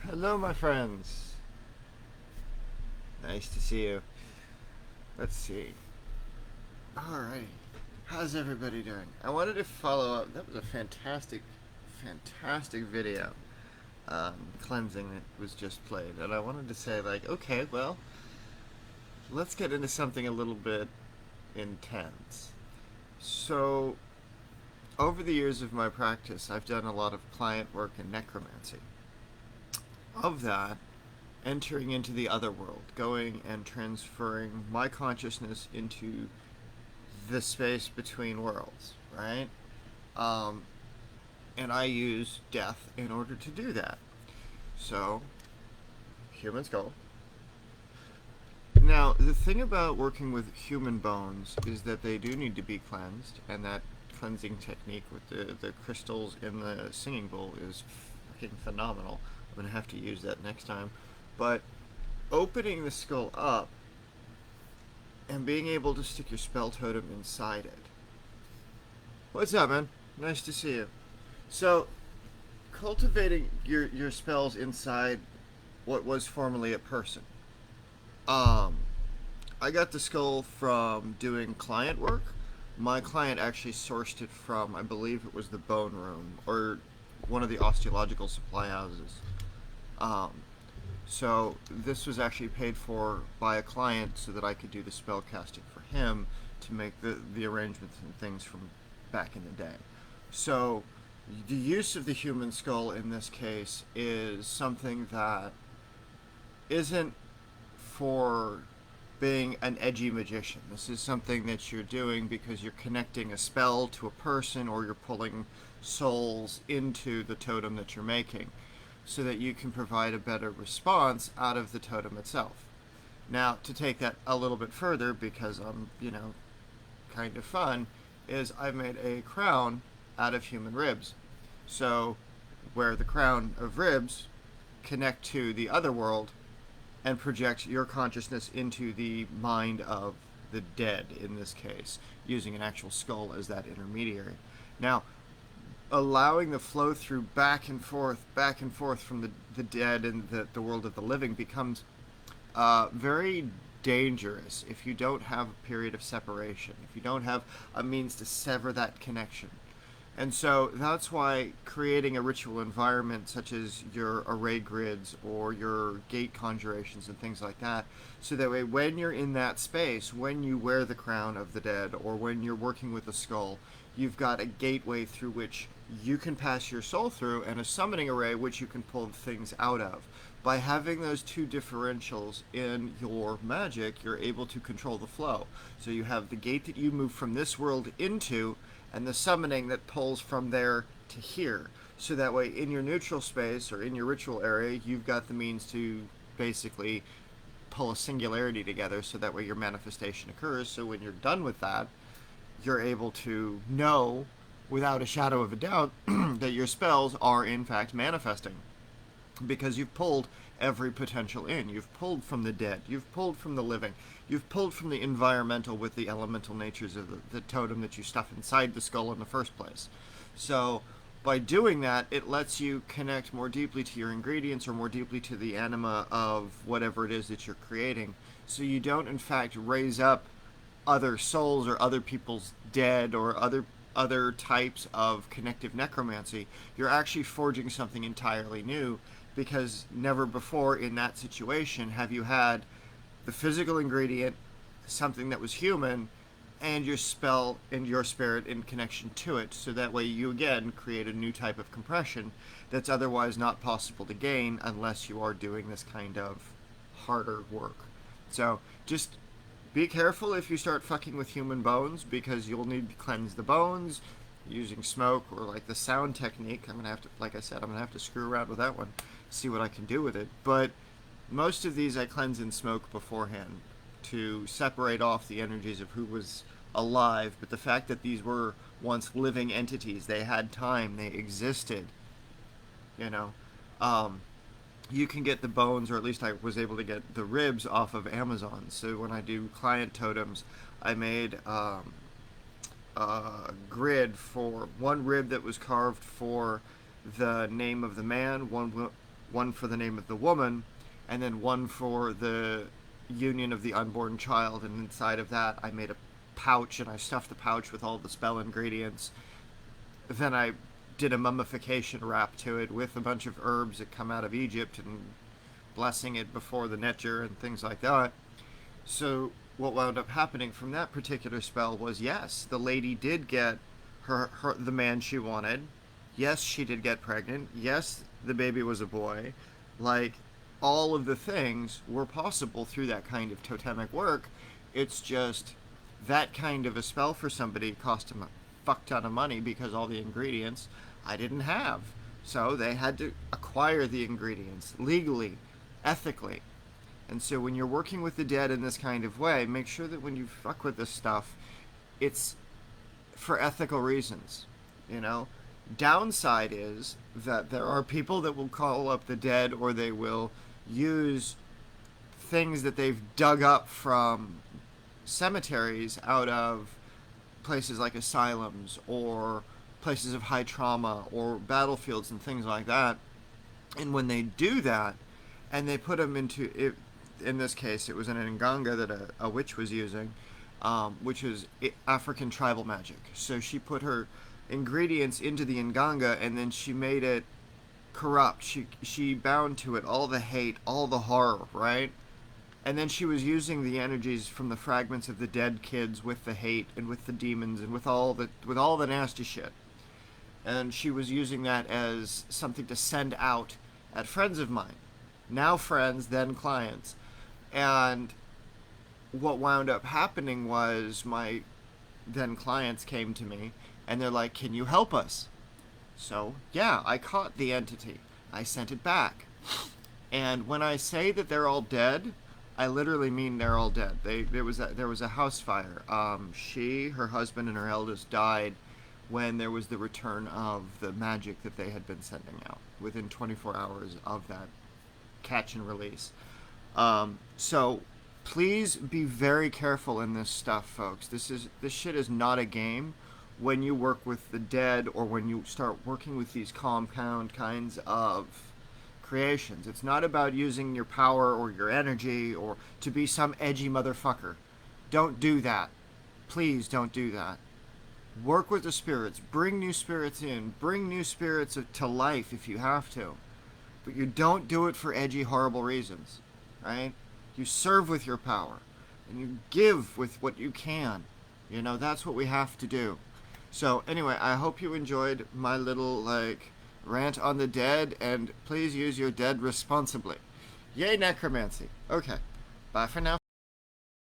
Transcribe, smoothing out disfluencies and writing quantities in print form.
Hello, my friends. Nice to see you. Let's see. Alrighty. How's everybody doing? I wanted to follow up. That was a fantastic video cleansing that was just played. And I wanted to say, like, okay, well, let's get into something a little bit intense. So, over the years of my practice, I've done a lot of client work in necromancy. Of that, entering into the other world, going and transferring my consciousness into the space between worlds, right? Um, and I use death in order to do that. So, human skull. Now, the thing about working with human bones is that they do need to be cleansed, and that cleansing technique with the crystals in the singing bowl is fucking phenomenal. I'm going to have to use that next time. But opening the skull up and being able to stick your spell totem inside it. What's up, man? Nice to see you. So, cultivating your spells inside what was formerly a person. Um, I got the skull from doing client work. My client actually sourced it from, I believe it was the Bone Room or one of the osteological supply houses. Um, So this was actually paid for by a client so that I could do the spell casting for him to make the arrangements and things from back in the day. So the use of the human skull in this case is something that isn't for being an edgy magician. This is something that you're doing because you're connecting a spell to a person or you're pulling souls into the totem that you're making so that you can provide a better response out of the totem itself. Now, to take that a little bit further, because I'm, kind of fun, is I've made a crown out of human ribs. So, where the crown of ribs connect to the other world and project your consciousness into the mind of the dead, in this case, using an actual skull as that intermediary. Now, allowing the flow through back and forth from the dead and the world of the living becomes very dangerous if you don't have a period of separation, if you don't have a means to sever that connection. And so that's why creating a ritual environment such as your array grids or your gate conjurations and things like that, so that way when you're in that space, when you wear the crown of the dead or when you're working with a skull, you've got a gateway through which you can pass your soul through and a summoning array which you can pull things out of. By having those two differentials in your magic, you're able to control the flow. So you have the gate that you move from this world into and the summoning that pulls from there to here. So that way, in your neutral space or in your ritual area, you've got the means to basically pull a singularity together so that way your manifestation occurs. So when you're done with that, you're able to know without a shadow of a doubt that your spells are in fact manifesting because you've pulled every potential in. You've pulled from the dead. You've pulled from the living. You've pulled from the environmental with the elemental natures of the totem that you stuff inside the skull in the first place. So by doing that, it lets you connect more deeply to your ingredients or more deeply to the anima of whatever it is that you're creating. So you don't, in fact, raise up other souls or other people's dead or other types of connective necromancy. You're actually forging something entirely new because never before in that situation have you had the physical ingredient, something that was human, and your spell and your spirit in connection to it. So that way you again create a new type of compression that's otherwise not possible to gain unless you are doing this kind of harder work. So just be careful if you start fucking with human bones because you'll need to cleanse the bones using smoke or like the sound technique. I'm gonna have to, like I said, I'm gonna have to screw around with that one, see what I can do with it. But most of these I cleanse in smoke beforehand to separate off the energies of who was alive. But the fact that these were once living entities, they had time, they existed, you know. You can get the bones, or at least I was able to get the ribs off of Amazon. So when I do client totems, I made a grid for one rib that was carved for the name of the man, one one for the name of the woman, and then one for the union of the unborn child. And inside of that, I made a pouch, and I stuffed the pouch with all the spell ingredients. Then I did a mummification wrap to it with a bunch of herbs that come out of Egypt and blessing it before the Netjer and things like that. So what wound up happening from that particular spell was, yes, the lady did get her the man she wanted. Yes, she did get pregnant. Yes, the baby was a boy. Like, all of the things were possible through that kind of totemic work. It's just that kind of a spell for somebody cost them a fuck ton of money because all the ingredients I didn't have. So they had to acquire the ingredients legally, ethically. And so when you're working with the dead in this kind of way, make sure that when you fuck with this stuff, it's for ethical reasons, you know? Downside is that there are people that will call up the dead, or they will use things that they've dug up from cemeteries out of places like asylums or places of high trauma or battlefields and things like that. And when they do that, and they put them into it, in this case, it was an nganga that a witch was using, which was African tribal magic. So she put her ingredients into the nganga, and then she made it corrupt. She bound to it all the hate, all the horror, right? And then she was using the energies from the fragments of the dead kids with the hate and with the demons and with all the nasty shit. And she was using that as something to send out at friends of mine. Now friends, then clients. And what wound up happening was my then clients came to me and they're like, "Can you help us?" So, yeah, I caught the entity. I sent it back. And when I say that they're all dead, I literally mean they're all dead. There was a house fire. She, her husband, and her eldest died when there was the return of the magic that they had been sending out within 24 hours of that catch and release. So please be very careful in this stuff, folks. This shit is not a game. When you work with the dead, or when you start working with these compound kinds of creations, it's not about using your power or your energy or to be some edgy motherfucker. Don't do that. Please don't do that. Work with the spirits. Bring new spirits in. Bring new spirits to life if you have to. But you don't do it for edgy, horrible reasons. Right? You serve with your power. And you give with what you can. You know, that's what we have to do. So, anyway, I hope you enjoyed my little, rant on the dead, and please use your dead responsibly. Yay, necromancy. Okay. Bye for now.